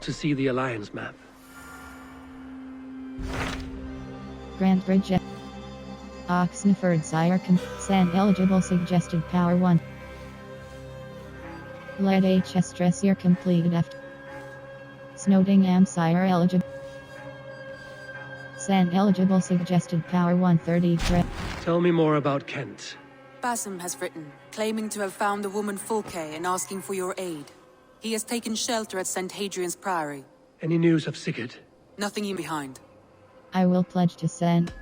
To see the Alliance map. Grand Bridge. Oxenford Sire San eligible suggested power 1. Let HS stress your completed after. Snowdingham Sire eligible. San eligible suggested power 130. Tell me more about Kent. Basim has written, claiming to have found the woman Fulke and asking for your aid. He has taken shelter at St. Hadrian's Priory. Any news of Sigurd? Nothing in behind. I will pledge to send.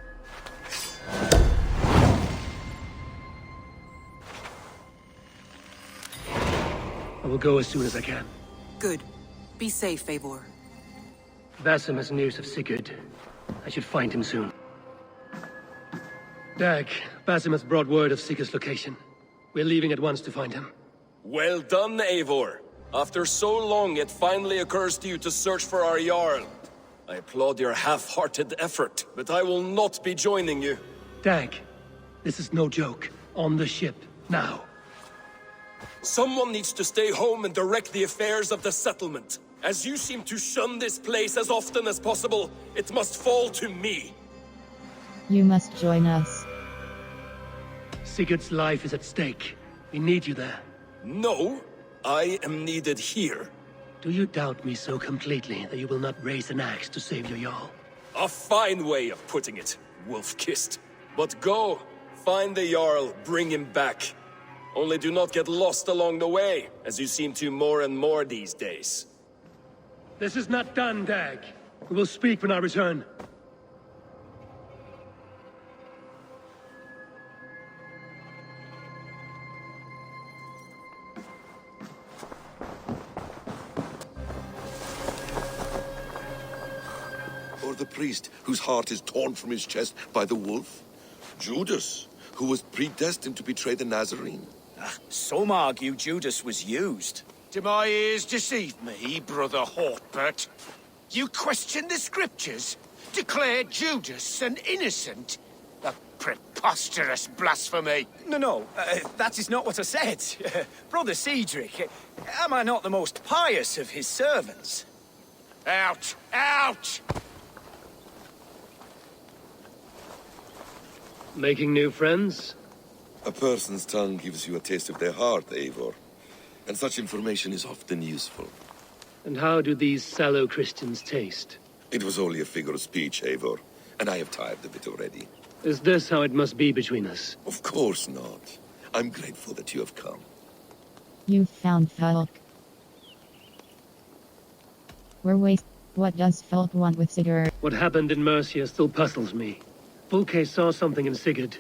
I will go as soon as I can. Good. Be safe, Eivor. Basim has news of Sigurd. I should find him soon. Dag, Basim has brought word of Sigurd's location. We're leaving at once to find him. Well done, Eivor. After so long, it finally occurs to you to search for our Jarl. I applaud your half-hearted effort, but I will not be joining you. Dag, this is no joke. On the ship, now. Someone needs to stay home and direct the affairs of the settlement. As you seem to shun this place as often as possible, it must fall to me. You must join us. Sigurd's life is at stake. We need you there. No, I am needed here. Do you doubt me so completely that you will not raise an axe to save your Jarl? A fine way of putting it, wolf-kissed. But go, find the Jarl, bring him back. Only do not get lost along the way, as you seem to more and more these days. This is not done, Dag. We will speak when I return. Or the priest whose heart is torn from his chest by the wolf? Judas, who was predestined to betray the Nazarene? Some argue Judas was used. Do my ears deceive me, Brother Hortbert? You question the scriptures? Declare Judas an innocent? A preposterous blasphemy! No, that is not what I said. Brother Cedric, am I not the most pious of his servants? Out! Out! Making new friends? A person's tongue gives you a taste of their heart, Eivor. And such information is often useful. And how do these sallow Christians taste? It was only a figure of speech, Eivor. And I have tired of it already. Is this how it must be between us? Of course not. I'm grateful that you have come. You've found Falk. We're wasting. What does Falk want with Sigurd? What happened in Mercia still puzzles me. Fulke saw something in Sigurd.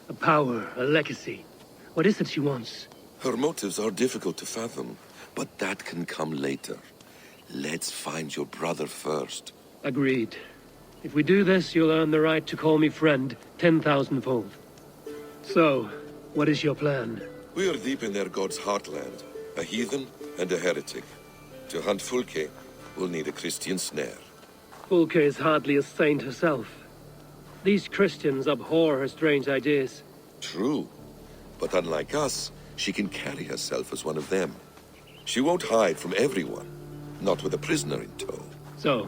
A power, a legacy. What is it she wants? Her motives are difficult to fathom, but that can come later. Let's find your brother first. Agreed. If we do this, you'll earn the right to call me friend 10,000-fold. So, what is your plan? We are deep in their god's heartland, a heathen and a heretic. To hunt Fulke, we'll need a Christian snare. Fulke is hardly a saint herself. These Christians abhor her strange ideas. True, but unlike us, she can carry herself as one of them. She won't hide from everyone, not with a prisoner in tow. So,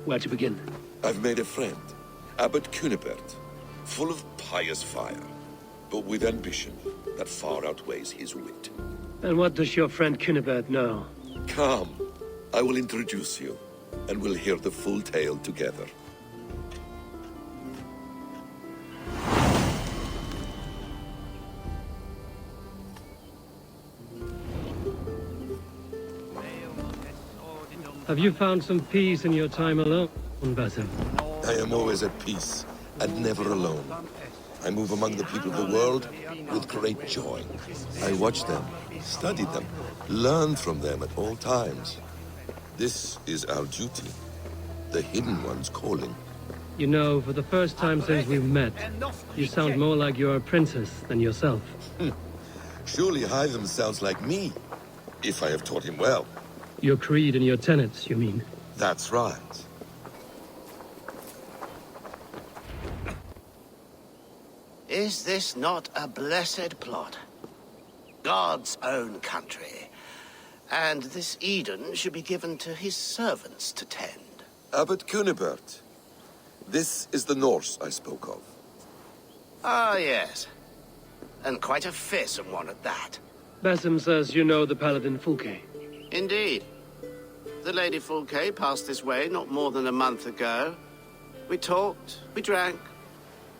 where to begin? I've made a friend, Abbot Cunibert, full of pious fire, but with ambition that far outweighs his wit. And what does your friend Cunibert know? Come, I will introduce you, and we'll hear the full tale together. Have you found some peace in your time alone, Basim? I am always at peace, and never alone. I move among the people of the world with great joy. I watch them, study them, learn from them at all times. This is our duty, the Hidden One's calling. You know, for the first time since we've met, you sound more like you're a princess than yourself. Surely Hytham sounds like me, if I have taught him well. Your creed and your tenets, you mean? That's right. Is this not a blessed plot? God's own country. And this Eden should be given to his servants to tend. Abbot Cunibert. This is the Norse I spoke of. Ah, yes. And quite a fearsome one at that. Basim says you know the paladin Fulke. Indeed. The Lady Fulke passed this way not more than a month ago. We talked, we drank.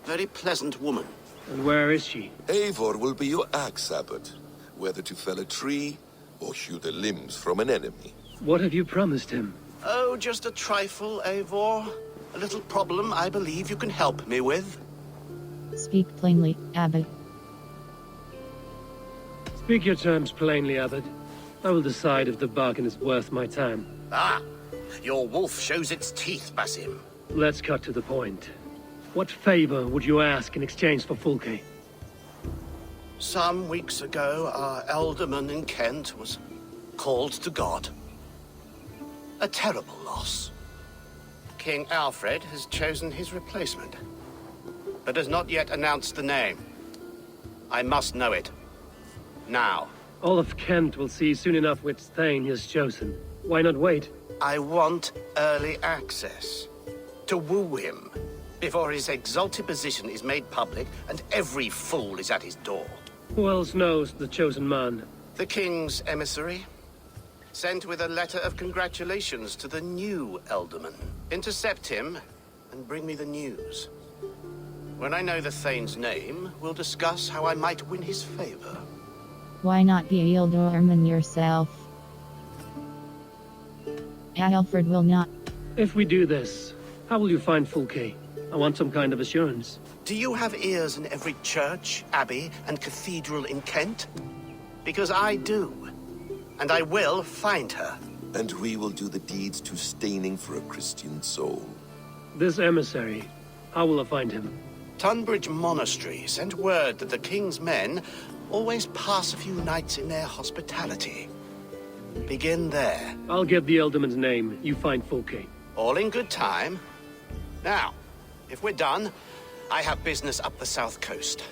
Very pleasant woman. And where is she? Eivor will be your axe, Abbot. Whether to fell a tree or hew the limbs from an enemy. What have you promised him? Oh, just a trifle, Eivor. A little problem I believe you can help me with. Speak plainly, Abbot. Speak your terms plainly, Abbot. I will decide if the bargain is worth my time. Ah, your wolf shows its teeth, Basim. Let's cut to the point. What favor would you ask in exchange for Fulke? Some weeks ago, our alderman in Kent was called to God. A terrible loss. King Alfred has chosen his replacement, but has not yet announced the name. I must know it. Now. All of Kent will see soon enough which Thane he has chosen. Why not wait? I want early access. To woo him, before his exalted position is made public and every fool is at his door. Who else knows the chosen man? The king's emissary, sent with a letter of congratulations to the new Alderman. Intercept him and bring me the news. When I know the Thane's name, we'll discuss how I might win his favor. Why not be Ealdorman yourself? Alfred will not. If we do this, how will you find Fulke? I want some kind of assurance. Do you have ears in every church, abbey, and cathedral in Kent? Because I do. And I will find her. And we will do the deeds to staining for a Christian soul. This emissary, how will I find him? Tunbridge Monastery sent word that the king's men always pass a few nights in their hospitality. Begin there. I'll get the Elderman's name. You find Fulke. All in good time. Now, if we're done, I have business up the south coast.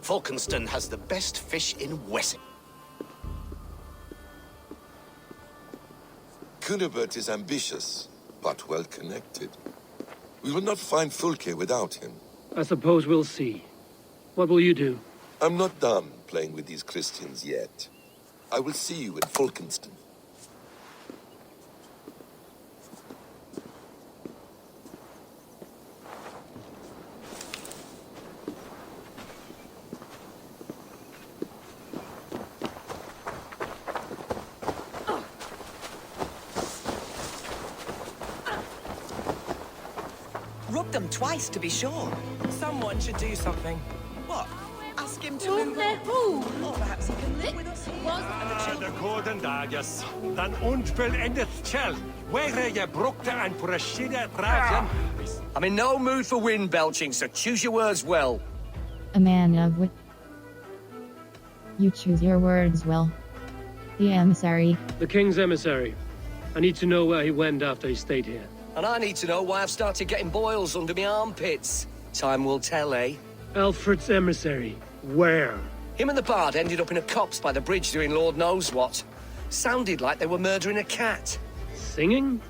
Falkenston has the best fish in Wessex. Cunibert is ambitious, but well connected. We will not find Fulke without him. I suppose we'll see. What will you do? I'm not done playing with these Christians yet. I will see you in Falkenston. Rub them twice to be sure. Someone should do something. What? Ask him to move on. Or perhaps he can live with us here. And the children. Goeden dages. Dan onvollendet kjell. Where je brukte en prashida dragen. I'm in no mood for wind belching, so choose your words well. A man of wit. You choose your words well. The emissary. The king's emissary. I need to know where he went after he stayed here. And I need to know why I've started getting boils under my armpits. Time will tell, eh? Alfred's emissary. Where? Him and the bard ended up in a copse by the bridge doing Lord knows what. Sounded like they were murdering a cat. Singing?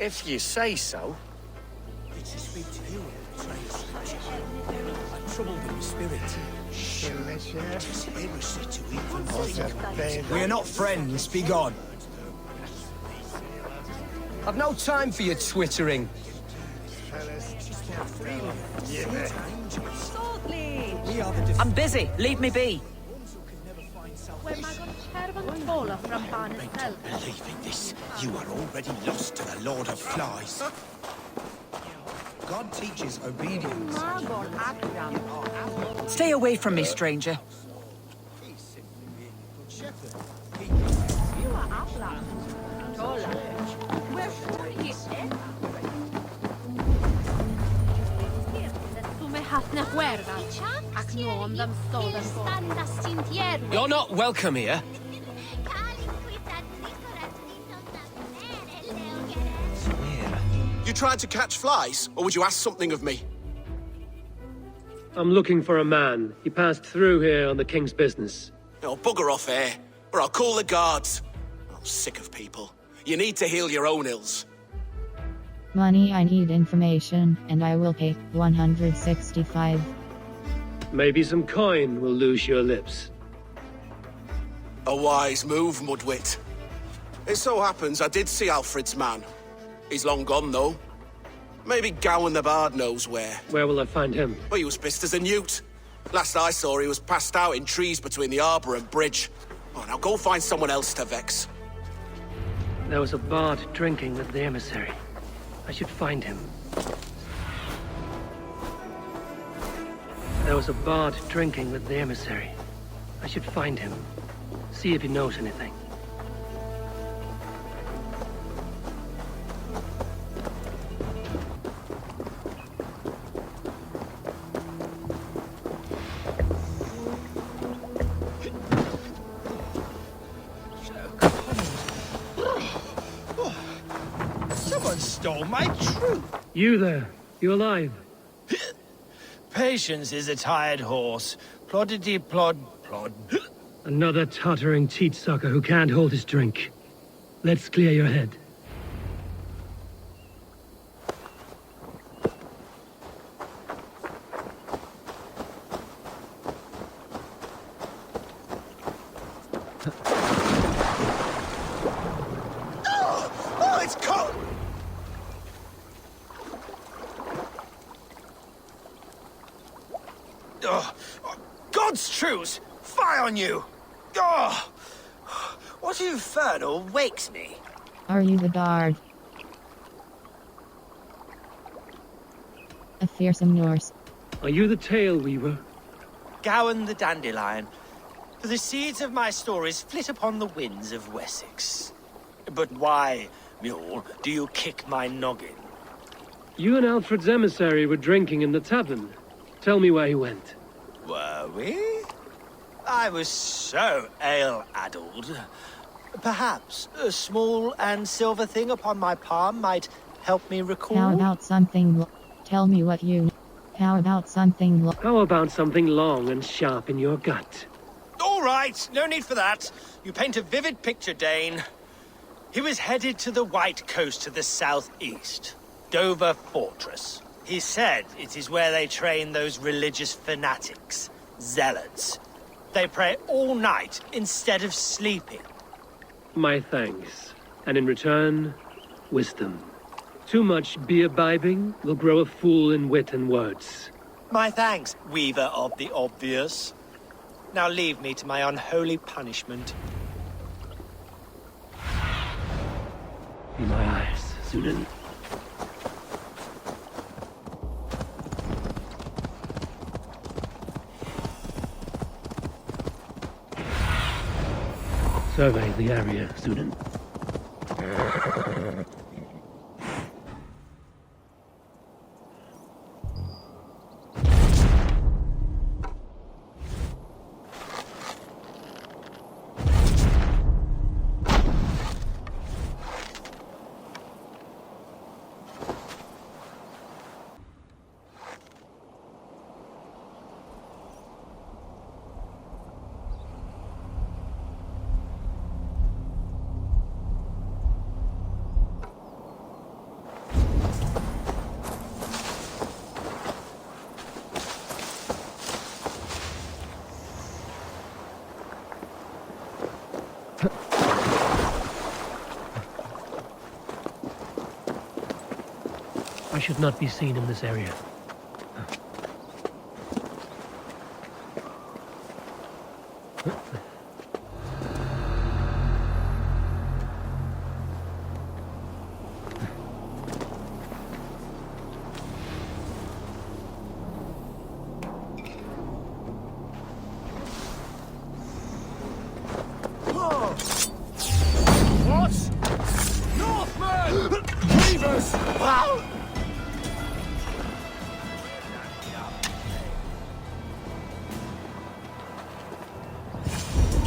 If you say so. We are not friends, be gone. I've no time for your twittering. I'm busy. Leave me be. Believing this, you are already lost to the Lord of Flies. God teaches obedience. Stay away from me, stranger. You're not welcome here. You tried to catch flies, or would you ask something of me? I'm looking for a man. He passed through here on the king's business. No, bugger off here, or I'll call the guards. I'm sick of people. You need to heal your own ills. Money, I need information, and I will pay 165. Maybe some coin will loose your lips. A wise move, Mudwit. It so happens I did see Alfred's man. He's long gone, though. Maybe Gowan the Bard knows where. Where will I find him? Well, he was pissed as a newt. Last I saw, he was passed out in trees between the harbour and bridge. Oh, now go find someone else to vex. There was a bard drinking with the emissary. I should find him. There was a bard drinking with the emissary. I should find him. See if he knows anything. Someone stole my truth. You there? You alive? Patience is a tired horse. Ploddity plod plod. Another tottering teat sucker who can't hold his drink. Let's clear your head. Oh, it's cold! Oh, God's truce! Fie on you! Oh, what infernal wakes me? Are you the guard? A fearsome Norse. Are you the tale weaver? Gowan the Dandelion. For the seeds of my stories flit upon the winds of Wessex. But why, mule, do you kick my noggin? You and Alfred's emissary were drinking in the tavern. Tell me where he went. Were we? I was so ale-addled. Perhaps a small and silver thing upon my palm might help me recall. How about something tell me what you How about something How about something long and sharp in your gut? All right, no need for that. You paint a vivid picture, Dane. He was headed to the White Coast to the southeast, Dover Fortress. He said it is where they train those religious fanatics, zealots. They pray all night instead of sleeping. My thanks. And in return, wisdom. Too much beer-bibbing will grow a fool in wit and words. My thanks, weaver of the obvious. Now leave me to my unholy punishment. Be my eyes, Sunan. Survey the area, Sunan. I should not be seen in this area. What? Northmen! Weavers! Wow!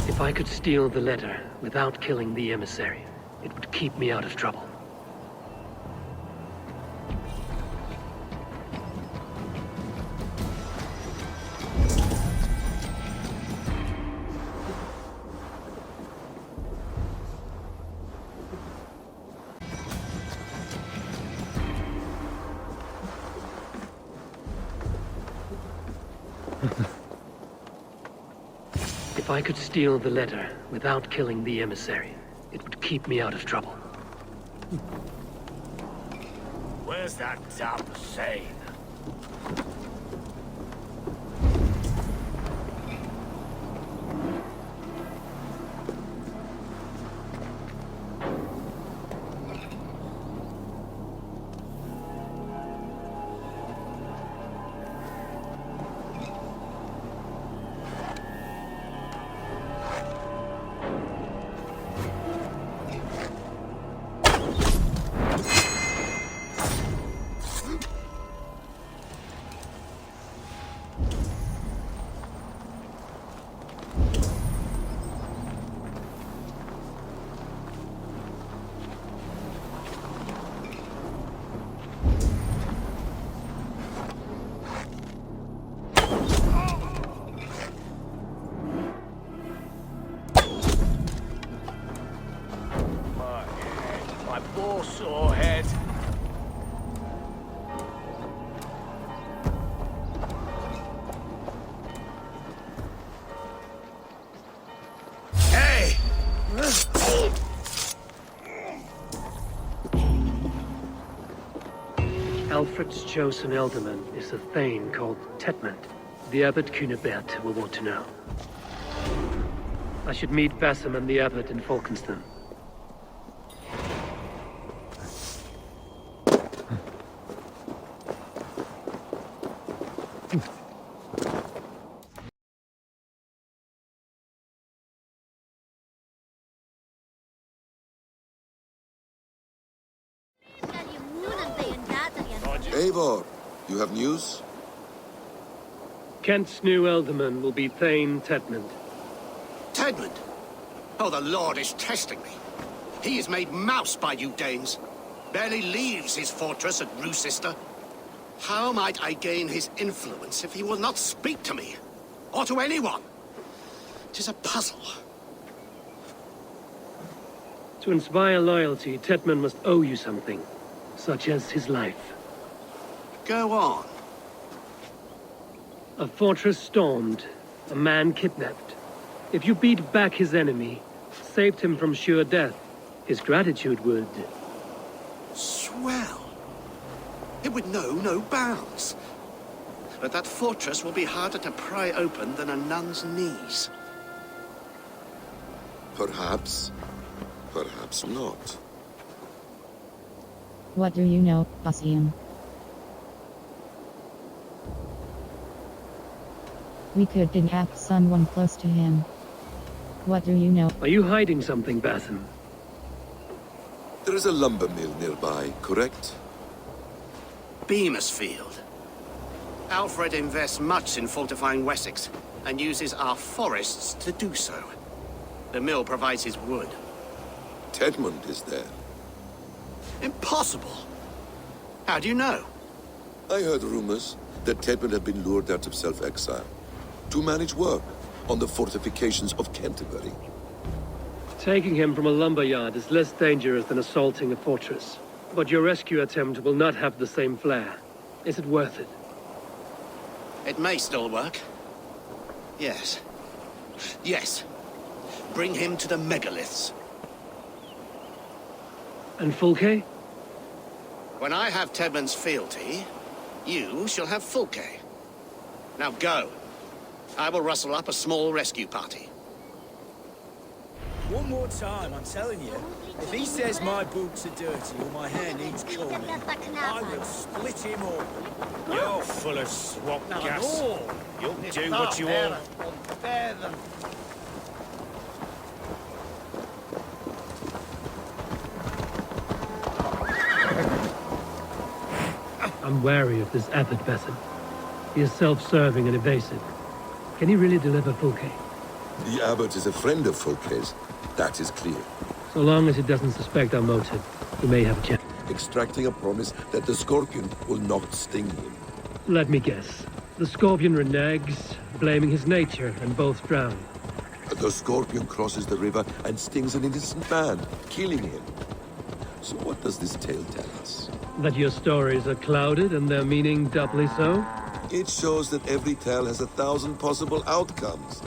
If I could steal the letter without killing the emissary, it would keep me out of trouble. If I could steal the letter without killing the emissary, it would keep me out of trouble. Where's that damn Zane? My poor sore head. Hey! Alfred's chosen ealdorman is a thane called Tetmund. The abbot Cunibert will want to know. I should meet Basim and the abbot in Falkenston. Eivor, you have news? Kent's new ealdorman will be Thane Tetmund. Tedmund? Oh, the Lord is testing me. He is made mouse by you Danes. Barely leaves his fortress at Roosister. How might I gain his influence if he will not speak to me? Or to anyone? 'Tis a puzzle. To inspire loyalty, Tetmund must owe you something, such as his life. Go on. A fortress stormed, a man kidnapped. If you beat back his enemy, saved him from sure death, his gratitude would... Swell. It would know no bounds. But that fortress will be harder to pry open than a nun's knees. Perhaps. Perhaps not. What do you know, Basim? We could kidnap someone close to him. What do you know? Are you hiding something, Basim? There is a lumber mill nearby, correct? Beamisfield. Alfred invests much in fortifying Wessex, and uses our forests to do so. The mill provides his wood. Tetmund is there. Impossible! How do you know? I heard rumors that Tetmund had been lured out of self-exile to manage work on the fortifications of Canterbury. Taking him from a lumberyard is less dangerous than assaulting a fortress. But your rescue attempt will not have the same flair. Is it worth it? It may still work. Yes. Yes. Bring him to the megaliths. And Fulke? When I have Tedmund's fealty, you shall have Fulke. Now go. I will rustle up a small rescue party. One more time, I'm telling you. If he says my boots are dirty or my hair needs combing, I will split him open. You're full of swamp gas. You'll do what you want. I'm wary of this abbot, Basim. He is self-serving and evasive. Can he really deliver Fulke? The abbot is a friend of Fulke's. That is clear. So long as he doesn't suspect our motive, we may have a chance. Extracting a promise that the scorpion will not sting him. Let me guess. The scorpion reneges, blaming his nature, and both drown. The scorpion crosses the river and stings an innocent man, killing him. So what does this tale tell us? That your stories are clouded and their meaning doubly so? It shows that every tale has 1,000 possible outcomes,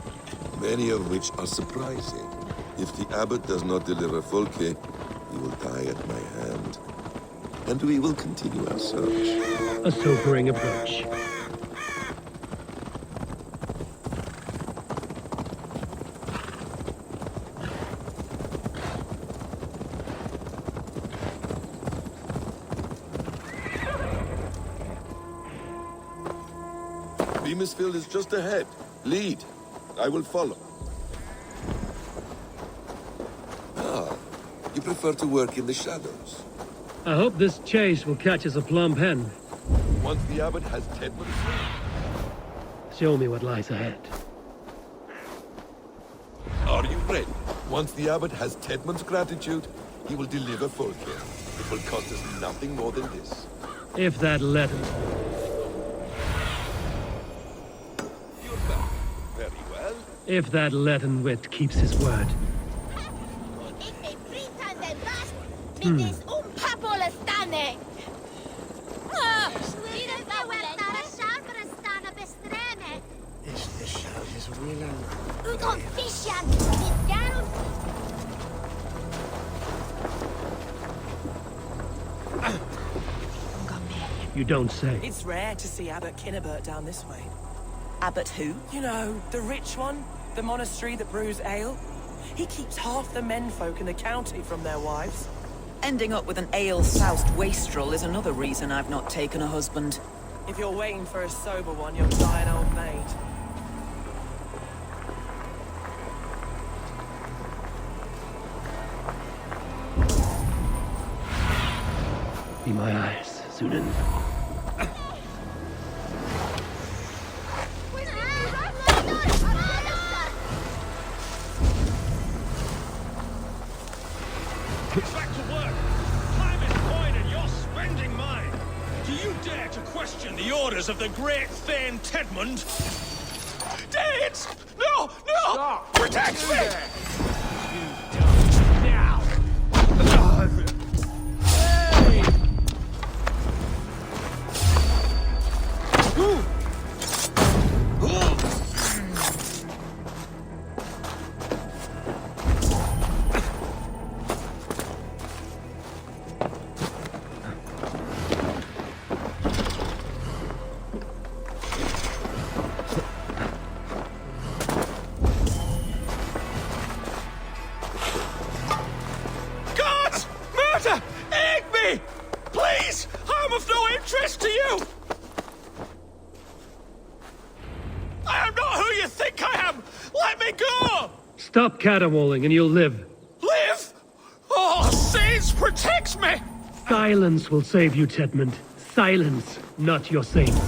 many of which are surprising. If the abbot does not deliver Folke, he will die at my hand. And we will continue our search. A sobering approach. Beamisfield is just ahead. Lead. I will follow. Ah, you prefer to work in the shadows. I hope this chase will catch us a plump hen. Once the abbot has Tedmund free. Show me what lies ahead. Are you ready? Once the abbot has Tedmund's gratitude, he will deliver Folke. It will cost us nothing more than this. If that letter... You're back. Very well. If that Latin wit keeps his word. You don't say. It's rare to see Abbot Kinnebert down this way. Abbot who? You know, the rich one. The monastery that brews ale. He keeps half the menfolk in the county from their wives. Ending up with an ale-soused wastrel is another reason I've not taken a husband. If you're waiting for a sober one, you'll die an old maid. Be my eyes, Sunan. Back to work. Time is coin and you're spending mine. Do you dare to question the orders of the great Thane Tedmund? Danes! No! No! Stop! Protect me! You don't. Now! Hey! Stop caterwauling and you'll live. Live? Oh, saints, protect me! Silence will save you, Tedmund. Silence, not your saints.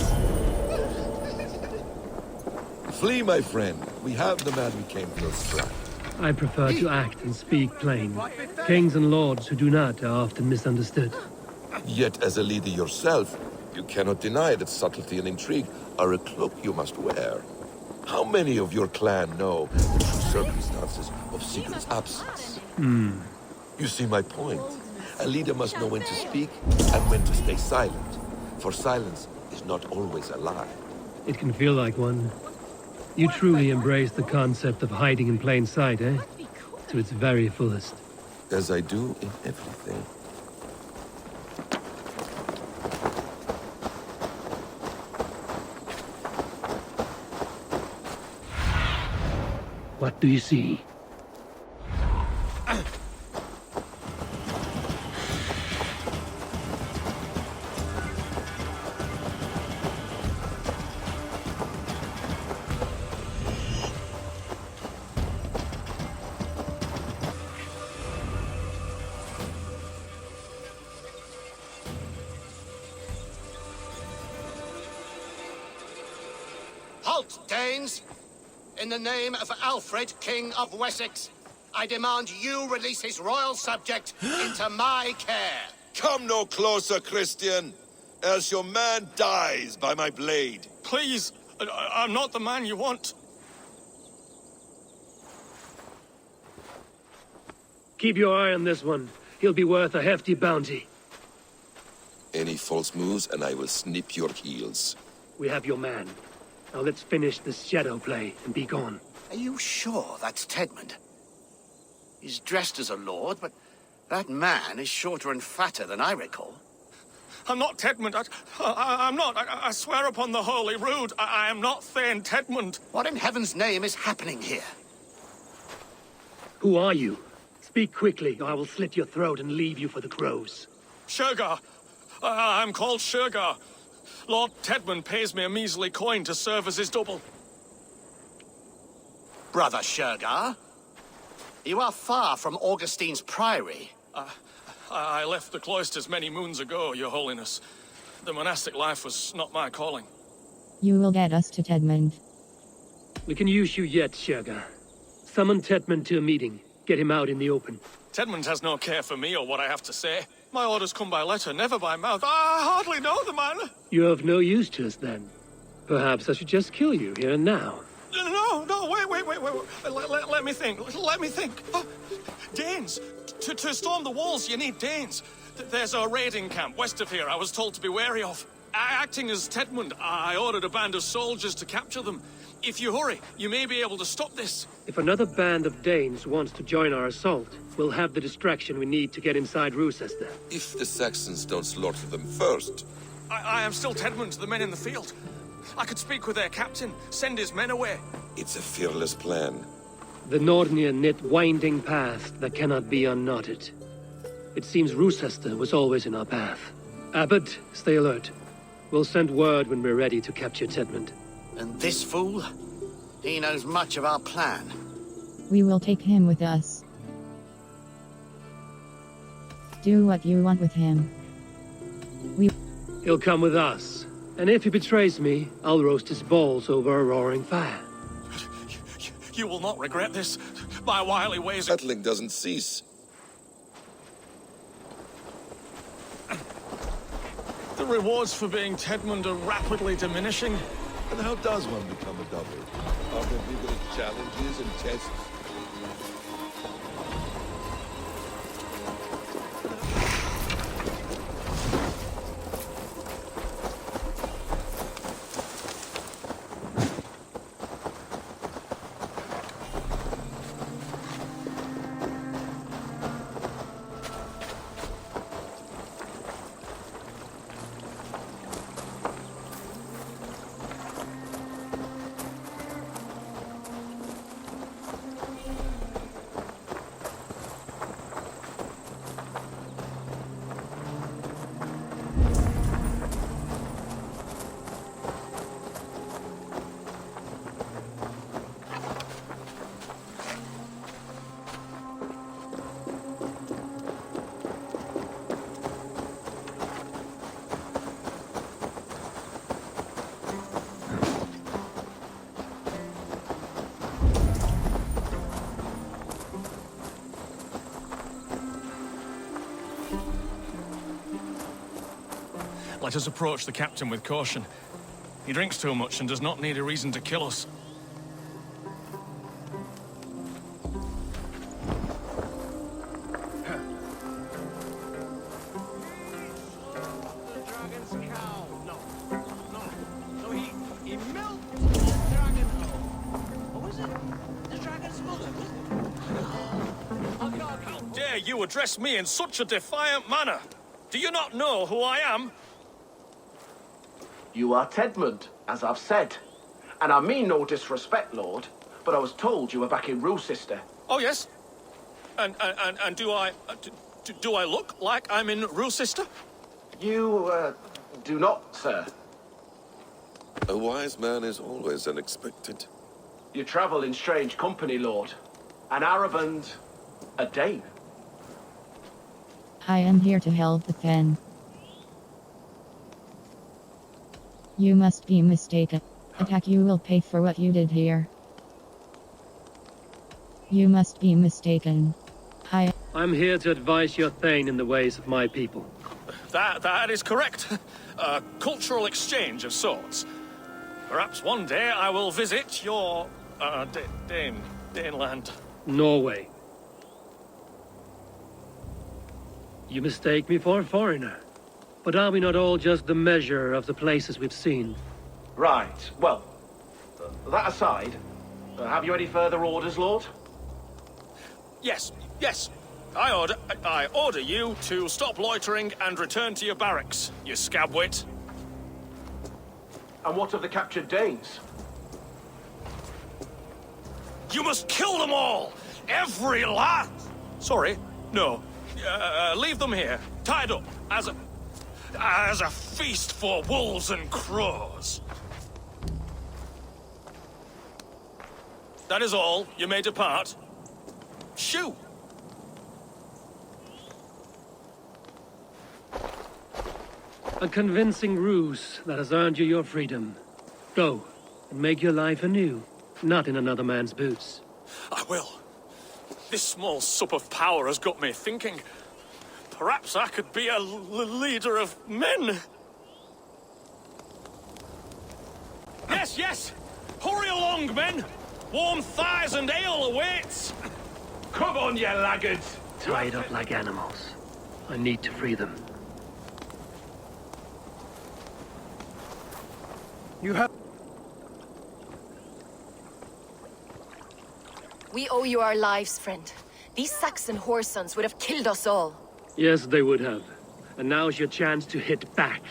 Flee, my friend. We have the man we came to extract. I prefer to act and speak plain. Kings and lords who do not are often misunderstood. Yet, as a leader yourself, you cannot deny that subtlety and intrigue are a cloak you must wear. How many of your clan know the true circumstances of Sigurd's absence? You see my point. A leader must know when to speak and when to stay silent. For silence is not always a lie. It can feel like one. You truly embrace the concept of hiding in plain sight, eh? To its very fullest. As I do in everything. What do you see? Halt, Danes! In the name of Alfred, King of Wessex, I demand you release his royal subject into my care. Come no closer, Christian, else your man dies by my blade. Please, I'm not the man you want. Keep your eye on this one. He'll be worth a hefty bounty. Any false moves and I will snip your heels. We have your man. Now let's finish this shadow play and be gone. Are you sure that's Tedmund? He's dressed as a lord, but that man is shorter and fatter than I recall. I'm not Tedmund. I'm not. I swear upon the Holy Rood, I am not Thane Tedmund. What in heaven's name is happening here? Who are you? Speak quickly, or I will slit your throat and leave you for the crows. Shergar. I'm called Shergar. Lord Tedmund pays me a measly coin to serve as his double. Brother Shergar, you are far from Augustine's priory. I left the cloisters many moons ago, Your Holiness. The monastic life was not my calling. You will get us to Tedmund. We can use you yet, Shergar. Summon Tedmund to a meeting. Get him out in the open. Tedmund has no care for me or what I have to say. My orders come by letter, never by mouth. I hardly know the man. You're of no use to us, then. Perhaps I should just kill you here and now. No, wait. Let me think. Oh, Danes. To storm the walls, you need Danes. There's a raiding camp west of here I was told to be wary of. Acting as Tedmund, I ordered a band of soldiers to capture them. If you hurry, you may be able to stop this. If another band of Danes wants to join our assault, we'll have the distraction we need to get inside Rochester. If the Saxons don't slaughter them first. I am still Tedmund to the men in the field. I could speak with their captain, send his men away. It's a fearless plan. The Nordnir knit winding paths that cannot be unknotted. It seems Rochester was always in our path. Abbot, stay alert. We'll send word when we're ready to capture Tedmund. And this fool? He knows much of our plan. We will take him with us. Do what you want with him. He'll come with us. And if he betrays me, I'll roast his balls over a roaring fire. You will not regret this. My wily ways... Settling doesn't cease. The rewards for being Tedmund are rapidly diminishing. And how does one become a double? Are there vigorous challenges and tests? Let us approach the captain with caution. He drinks too much and does not need a reason to kill us. How dare you address me in such a defiant manner? Do you not know who I am? You are Tedmund, as I've said. And I mean no disrespect, Lord, but I was told you were back in Rochester. Oh, yes. And do I... do I look like I'm in Rochester? You, do not, sir. A wise man is always unexpected. You travel in strange company, Lord. An Arab and a Dane. I am here to help defend. You must be mistaken. Attack, you will pay for what you did here. You must be mistaken. I'm here to advise your Thane in the ways of my people. That is correct. A cultural exchange of sorts. Perhaps one day I will visit your, Daneland. Norway. You mistake me for a foreigner. But are we not all just the measure of the places we've seen? Right, well, that aside, have you any further orders, Lord? Yes, yes. I order you to stop loitering and return to your barracks, you scabwit. And what of the captured Danes? You must kill them all! Every last... Sorry, no. Leave them here, tied up, as a feast for wolves and crows. That is all. You may depart. Shoo! A convincing ruse that has earned you your freedom. Go, and make your life anew, not in another man's boots. I will. This small sup of power has got me thinking. Perhaps I could be a leader of men. Yes, yes! Hurry along, men! Warm thighs and ale awaits! Come on, you laggards! Tied up like animals. I need to free them. You have... We owe you our lives, friend. These Saxon whoresons would have killed us all. Yes, they would have. And now's your chance to hit back.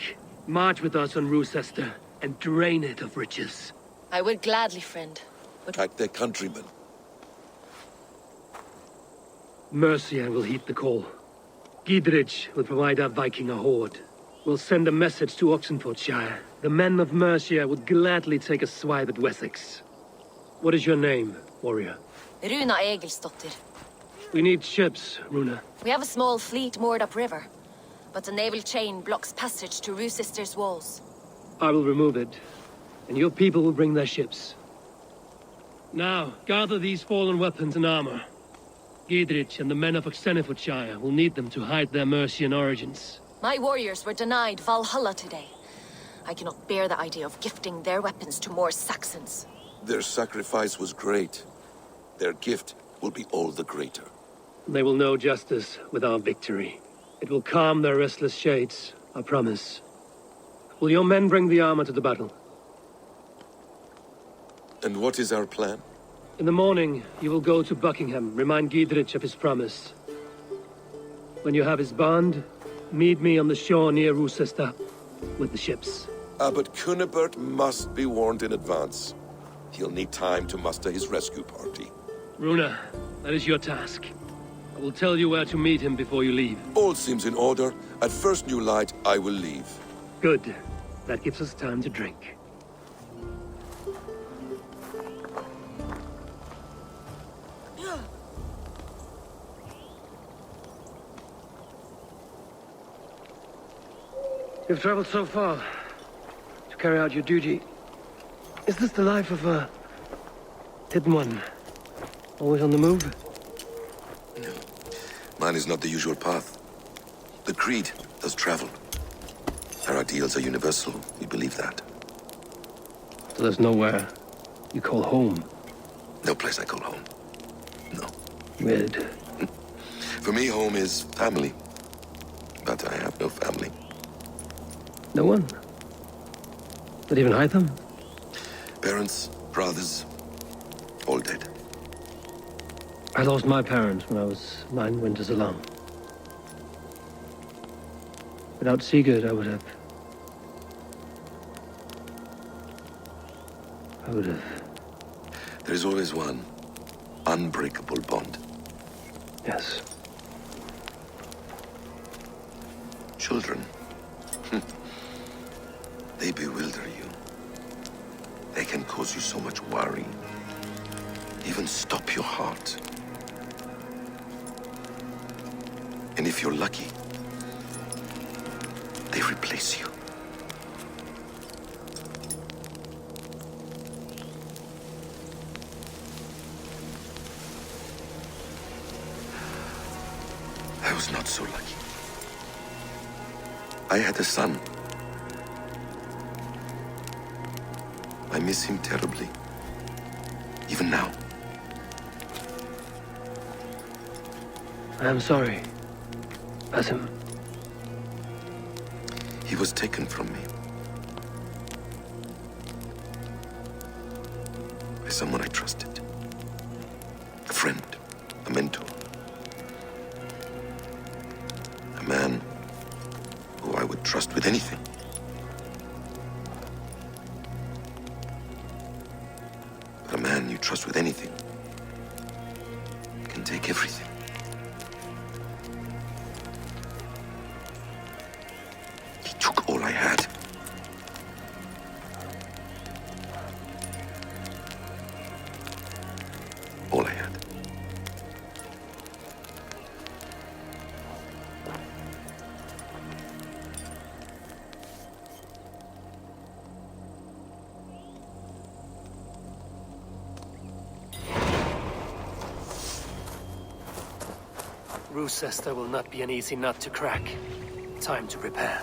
March with us on Rochester and drain it of riches. I would gladly, friend. Attack their countrymen. Mercia will heed the call. Gidrich will provide our Viking a horde. We'll send a message to Oxenfordshire. The men of Mercia would gladly take a swipe at Wessex. What is your name, warrior? Runa Egilsdotter. We need ships, Runa. We have a small fleet moored upriver, but the naval chain blocks passage to Rochester's walls. I will remove it, and your people will bring their ships. Now, gather these fallen weapons and armor. Gidrich and the men of Oxenfordshire will need them to hide their Mercian origins. My warriors were denied Valhalla today. I cannot bear the idea of gifting their weapons to more Saxons. Their sacrifice was great. Their gift will be all the greater. They will know justice with our victory. It will calm their restless shades, I promise. Will your men bring the armor to the battle? And what is our plan? In the morning, you will go to Buckingham, remind Gidrich of his promise. When you have his bond, meet me on the shore near Rochester with the ships. Abbot Cunibert must be warned in advance. He'll need time to muster his rescue party. Runa, that is your task. I will tell you where to meet him before you leave. All seems in order. At first new light, I will leave. Good. That gives us time to drink. You've traveled so far to carry out your duty. Is this the life of a hidden one? Always on the move? No. Mine is not the usual path. The Creed does travel. Our ideals are universal. We believe that. So there's nowhere you call home? No place I call home. No. Weird. For me, home is family. But I have no family. No one? Not even Hytham? Parents, brothers, all dead. I lost my parents when I was 9 winters alone. Without Sigurd, I would have... There is always one unbreakable bond. Yes. Children. They bewilder you. They can cause you so much worry. Even stop your heart. And if you're lucky, they replace you. I was not so lucky. I had a son. I miss him terribly. Even now. I am sorry. Basim. He was taken from me. by someone I trusted. A friend, a mentor. A man who I would trust with anything. But a man you trust with anything can take everything. He took all I had. All I had. Rochester will not be an easy nut to crack. Time to prepare.